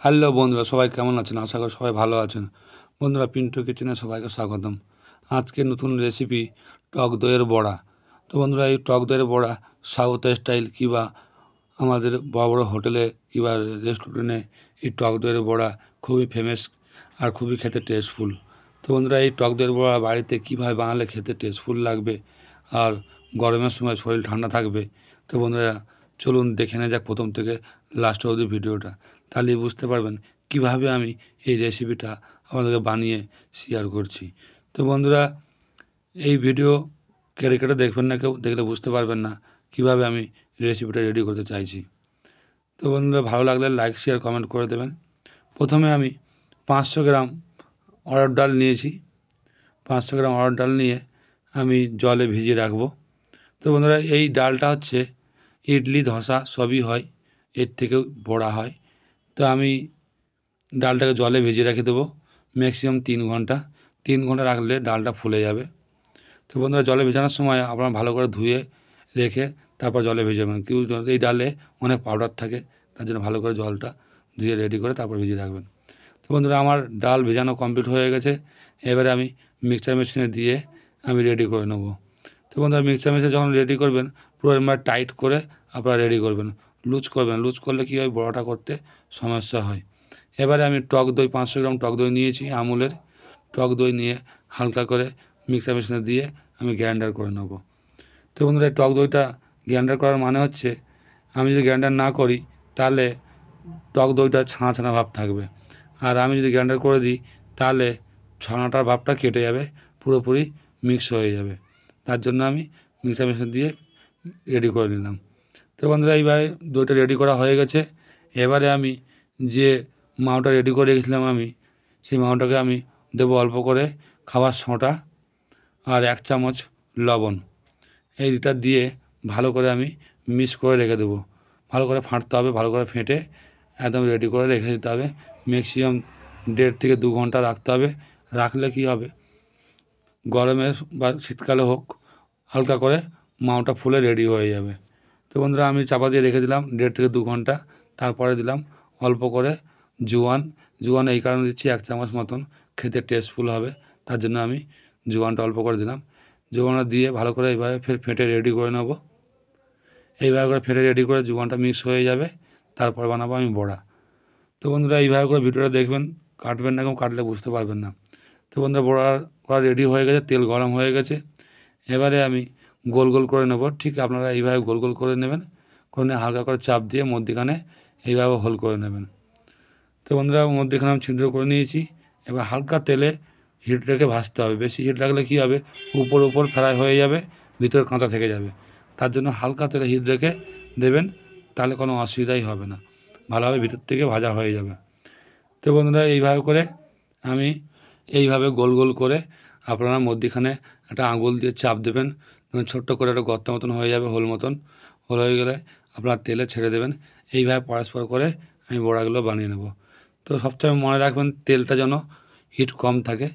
Hello বন্ধুরা, সবাই কেমন আছেন? আশা করি সবাই ভালো আছেন। বন্ধুরা, পিন্টু কিচেনে সবাইকে স্বাগতম। আজকে নতুন রেসিপি টক দইয়ের বড়া। তো বন্ধুরা, এই টক দইয়ের বড়া সাউথ স্টাইল কিংবা আমাদের বড় বড় হোটেলে কিংবা রেস্টুরেন্টে এই টক দইয়ের বড়া খুবই ফেমাস আর খুবই খেতে টেস্টফুল। তো বন্ধুরা, এই টক দইয়ের বড়া বাড়িতে কীভাবে বানালে খেতে টেস্টফুল লাগবে আর গরমের সময় শরীর ঠান্ডা থাকবে, তো বন্ধুরা চলুন দেখে নেওয়া যাক প্রথম থেকে লাস্ট অবধি ভিডিওটা। তাহলেই বুঝতে পারবেন কিভাবে আমি এই রেসিপিটা আপনাদেরকে বানিয়ে শেয়ার করছি। তো বন্ধুরা, এই ভিডিও কেটে কেটে দেখবেন না, কেউ দেখলে বুঝতে পারবেন না কিভাবে আমি রেসিপিটা রেডি করতে চাইছি। তো বন্ধুরা, ভালো লাগলে লাইক শেয়ার কমেন্ট করে দেবেন। প্রথমে আমি 500 গ্রাম অড়হর ডাল নিয়েছি। 500 গ্রাম অড়হর ডাল নিয়ে আমি জলে ভিজিয়ে রাখবো। তো বন্ধুরা, এই ডালটা হচ্ছে ইডলি ধোসা সবই হয়, এর থেকেও বড়া হয়। তো আমি ডালটাকে জলে ভিজিয়ে রেখে দেবো ম্যাক্সিমাম 3 ঘন্টা। 3 ঘন্টা রাখলে ডালটা ফুলে যাবে। তো বন্ধুরা, জলে ভেজানোর সময় আপনারা ভালো করে ধুয়ে রেখে তারপর জলে ভেজাবেন। কিন্তু এই ডালে অনেক পাউডার থাকে, তার জন্য ভালো করে জলটা ধুয়ে রেডি করে তারপর ভিজিয়ে রাখবেন। তো বন্ধুরা, আমার ডাল ভেজানো কমপ্লিট হয়ে গেছে। এবারে আমি মিক্সচার মেশিনে দিয়ে আমি রেডি করে নেব। তো বন্ধুরা, মিক্সচার মেশিনে যখন রেডি করবেন পুরো টাইট করে আপনারা রেডি করবেন, লুজ করবেন। লুজ করলে কী হয়, বড়াটা করতে সমস্যা হয়। এবারে আমি টক দই 500 গ্রাম টক দই নিয়েছি, আমুলের টক দই নিয়ে হালকা করে মিক্সার মেশিনে দিয়ে আমি গ্রাইন্ডার করে নেব। তো বন্ধুরা, এই টক দইটা গ্রাইন্ডার করার মানে হচ্ছে, আমি যদি গ্রাইন্ডার না করি তাহলে টক দইটা ছানা ছানা ভাব থাকবে, আর আমি যদি গ্রাইন্ডার করে দিই তাহলে ছানাটার ভাবটা কেটে যাবে, পুরোপুরি মিক্স হয়ে যাবে। তার জন্য আমি মিক্সার মেশিন দিয়ে রেডি করে নিলাম। তো বন্ধুরা, এইভাবে দইটা রেডি করা হয়ে গেছে। এবারে আমি যে মাওটা রেডি করে রেখেছিলাম সেই মাওটাকে আমি দেবো অল্প করে খাবার সোঁটা আর 1 চামচ লবণ। এইটা দিয়ে ভালো করে আমি মিক্স করে রেখে দেবো। ভালো করে ফাটতে হবে, ভালো করে ফেটে একদম রেডি করে রেখে দিতে হবে। ম্যাক্সিমাম 1.5 থেকে 2 ঘন্টা রাখতে হবে। রাখলে কি হবে, গরমে বা শীতকালে হোক, হালকা করে মাওটা ফুলে রেডি হয়ে যাবে। তো বন্ধুরা, আমি চাপা দিয়ে রেখে দিলাম 1.5 থেকে 2 ঘন্টা। তারপরে দিলাম অল্প করে জোয়ান। জোয়ান এই কারণে দিচ্ছি, 1 চামচ মতন, খেতে টেস্টফুল হবে, তার জন্য আমি জোয়ানটা অল্প করে দিলাম। জোয়ানটা দিয়ে ভালো করে এইভাবে ফের ফেটে রেডি করে নেব। এইভাবে করে ফেটে রেডি করে জোয়ানটা মিক্স হয়ে যাবে, তারপর বানাবো আমি বড়া। তো বন্ধুরা, এইভাবে করে ভিডিওটা দেখবেন, কাটবেন না, কেউ কাটলে বুঝতে পারবেন না। তো বন্ধুরা, বড়া করা রেডি হয়ে গেছে, তেল গরম হয়ে গেছে। এবারে আমি গোল গোল করে নেব। ঠিক আপনারা এইভাবে গোল গোল করে নেবেন, করে নিয়ে হালকা করে চাপ দিয়ে মধ্যিখানে এইভাবে হোল করে নেবেন। তো বন্ধুরা, মধ্যিখানে আমি ছিদ্র করে নিয়েছি। এবার হালকা তেলে হিট রেখে ভাজতে হবে। বেশি হিট রাখলে কী হবে, উপর উপর ফ্রাই হয়ে যাবে, ভিতরে কাঁচা থেকে যাবে। তার জন্য হালকা তেলে হিট রেখে দেবেন, তাহলে কোনো অসুবিধাই হবে না, ভালোভাবে ভিতর থেকে ভাজা হয়ে যাবে। তো বন্ধুরা, এইভাবে করে আমি এইভাবে গোল গোল করে আপনারা মধ্যিখানে একটা আঙুল দিয়ে চাপ দেবেন, ছোট্ট করে একটা গর্ত মতন হয়ে যাবে, হোল মতন। হোল হয়ে গেলে আপনার তেলে ছেড়ে দেবেন। এইভাবে পরস্পর করে আমি বড়াগুলো বানিয়ে নেব। তো সবসময় মনে রাখবেন, তেলটা যেন হিট কম থাকে।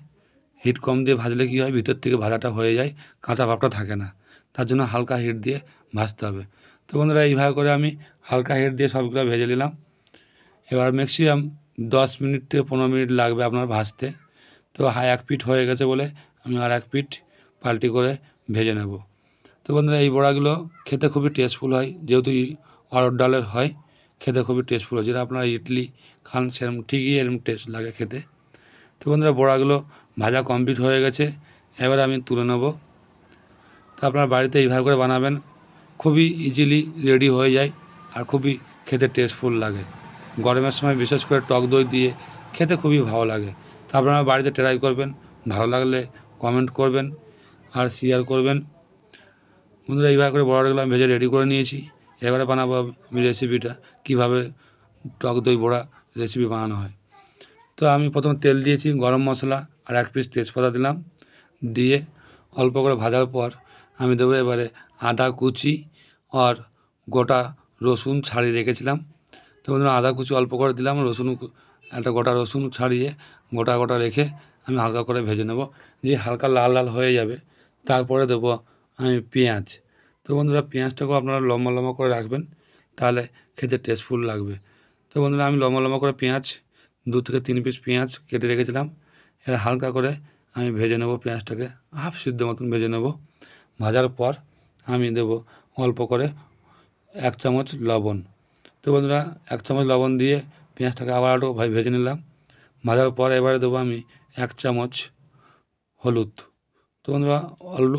হিট কম দিয়ে ভাজলে কী হয়, ভিতর থেকে ভাজাটা হয়ে যায়, কাঁচা ভাবটা থাকে না। তার জন্য হালকা হিট দিয়ে ভাজতে হবে। তো বন্ধুরা, এইভাবে করে আমি হালকা হিট দিয়ে সবগুলো ভেজে নিলাম। এবার ম্যাক্সিমাম 10 মিনিট থেকে 15 মিনিট লাগবে আপনার ভাজতে। তো এক পিঠ হয়ে গেছে বলে আমি আর এক পিঠ পাল্টি করে ভেজে নেব। তো বন্ধুরা, এই বড়াগুলো খেতে খুবই টেস্টফুল হয়, যেহেতু অড়হর ডালের হয়, খেতে খুবই টেস্টফুল হয়। যেটা আপনারা ইডলি খান সেরকম ঠিকই এরকম টেস্ট লাগে খেতে। তো বন্ধুরা, বড়াগুলো ভাজা কমপ্লিট হয়ে গেছে। এবার আমি তুলে নেব। তো আপনারা বাড়িতে এইভাবে করে বানাবেন, খুবই ইজিলি রেডি হয়ে যায় আর খুবই খেতে টেস্টফুল লাগে। গরমের সময় বিশেষ করে টক দই দিয়ে খেতে খুবই ভালো লাগে। তো আপনারা বাড়িতে ট্রাই করবেন, ভালো লাগলে কমেন্ট করবেন আর শেয়ার করবেন। বন্ধুরা, এইভাবে করে বড়াগুলো আমি ভেজে রেডি করে নিয়েছি। এবারে বানাবো আমি রেসিপিটা, কীভাবে টক দই বড়া রেসিপি বানানো হয়। তো আমি প্রথমে তেল দিয়েছি, গরম মশলা আর 1 পিস তেজপাতা দিলাম। দিয়ে অল্প করে ভাজার পর আমি দেবো এবারে আদা কুচি আর গোটা রসুন ছাড়িয়ে রেখেছিলাম। তো বন্ধুরা, আদা কুচি অল্প করে দিলাম, রসুন একটা গোটা রসুন ছাড়িয়ে গোটা গোটা রেখে আমি হালকা করে ভেজে নেব। যে হালকা লাল লাল হয়ে যাবে, তারপরে দেবো আমি পেঁয়াজ। তো বন্ধুরা, পেঁয়াজটাকেও আপনারা লম্বা লম্বা করে রাখবেন, তাহলে খেতে টেস্টফুল লাগবে। তো তো বন্ধুরা আমি লম্বা লম্বা করে পেঁয়াজ 2 থেকে 3 পিস পেঁয়াজ কেটে রেখেছিলাম। এবার হালকা করে আমি ভেজে নেব, পেঁয়াজটাকে হাফ সিদ্ধ মতন ভেজে নেব। ভাজার পর আমি দেব অল্প করে 1 চামচ লবণ। তো বন্ধুরা 1 চামচ লবণ দিয়ে পেঁয়াজটাকে আবার একটু ভেজে নিলাম। ভাজার পর এবারে দেবো আমি 1 চামচ হলুদ। তো বন্ধুরা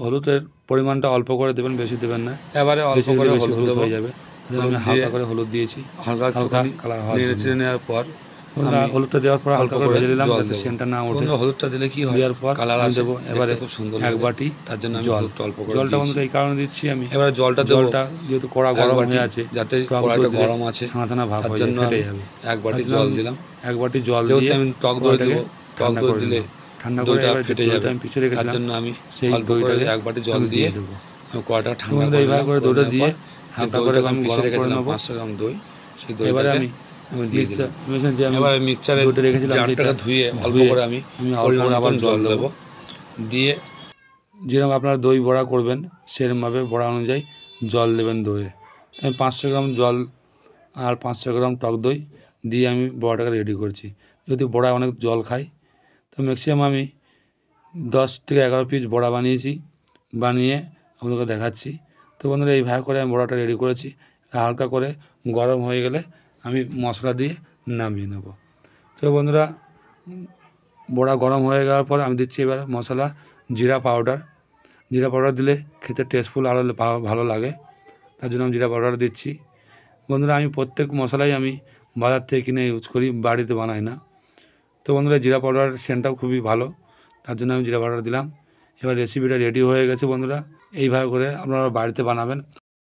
হলুদের পরিমাণটা অল্প করে দেবেন, বেশি দেবেন না। এবারে অল্প করে হলুদ হয়ে যাবে, আমি হালকা করে হলুদ দিয়েছি। হালকা কালার নেড়ে নেওয়ার পর হলুদটা দেওয়ার পর হালকা করে ভেজে দিলাম যাতে সেন্টটা না ওঠে। হলুদটা দিলে কি হয়, দেওয়ার পর কালার দেবো। এবারে খুব সুন্দর 1 বাটি তার জন্য আমি জলটা অল্প করে জলটা বন্ধুরা এই কারণে দিচ্ছি আমি। এবারে জলটা যেহেতু কড়া গরম হয়ে আছে, যাতে কড়াটা গরম আছে ছানা ভাব হয়ে যাবে, 1 বাটি জল দিলাম। 1 বাটি জল দিয়ে আমি টক দই দেবো। টক দই দিলে ঠান্ডা করে ফেটে যাবে, আমি পিছিয়ে রেখেছিলাম। তার জন্য আমি সেই দইটাকে 1 বাটি জল দিয়ে কড়াটা ঠান্ডা করে এইভাবে করে দইটা দিয়ে হালকা করে আমি পিছিয়ে রেখেছিলাম 500 গ্রাম দই। সেই দইটাকে আমি দিয়ে দিলাম। এবারে মিক্সচারে জারটাকে ধুয়ে অল্প করে আমি পরিমাণ আবার জল দেবো। দিয়ে যেরকম আপনারা দই বড়া করবেন সেরকমভাবে বড়া অনুযায়ী জল দেবেন দইয়ে। আমি 500 গ্রাম জল আর 500 গ্রাম টক দই দিয়ে আমি বড়াটাকে রেডি করছি। যদি বড়া অনেক জল খাই তো ম্যাক্সিমাম আমি 10 থেকে 11 পিস বড়া বানিয়েছি, বানিয়ে আপনাদেরকে দেখাচ্ছি। তো বন্ধুরা এইভাবে করে আমি বড়াটা রেডি করেছি। হালকা করে গরম হয়ে গেলে আমি মশলা দিয়ে নামিয়ে নেব। তো বন্ধুরা বড়া গরম হয়ে যাওয়ার পর আমি দিচ্ছি এবার মশলা জিরা পাউডার। জিরা পাউডার দিলে খেতে টেস্টফুল আরও ভালো লাগে, তার জন্য আমি জিরা পাউডার দিচ্ছি। বন্ধুরা আমি প্রত্যেক মশলাই আমি বাজার থেকে কিনে ইউজ করি, বাড়িতে বানাই না। তো বন্ধুরা জিরা পাউডার সেন্টটাও খুবই ভালো, তার জন্য আমি জিরা পাউডার দিলাম। এবার রেসিপিটা রেডি হয়ে গেছে বন্ধুরা। এইভাবে করে আপনারা বাড়িতে বানাবেন,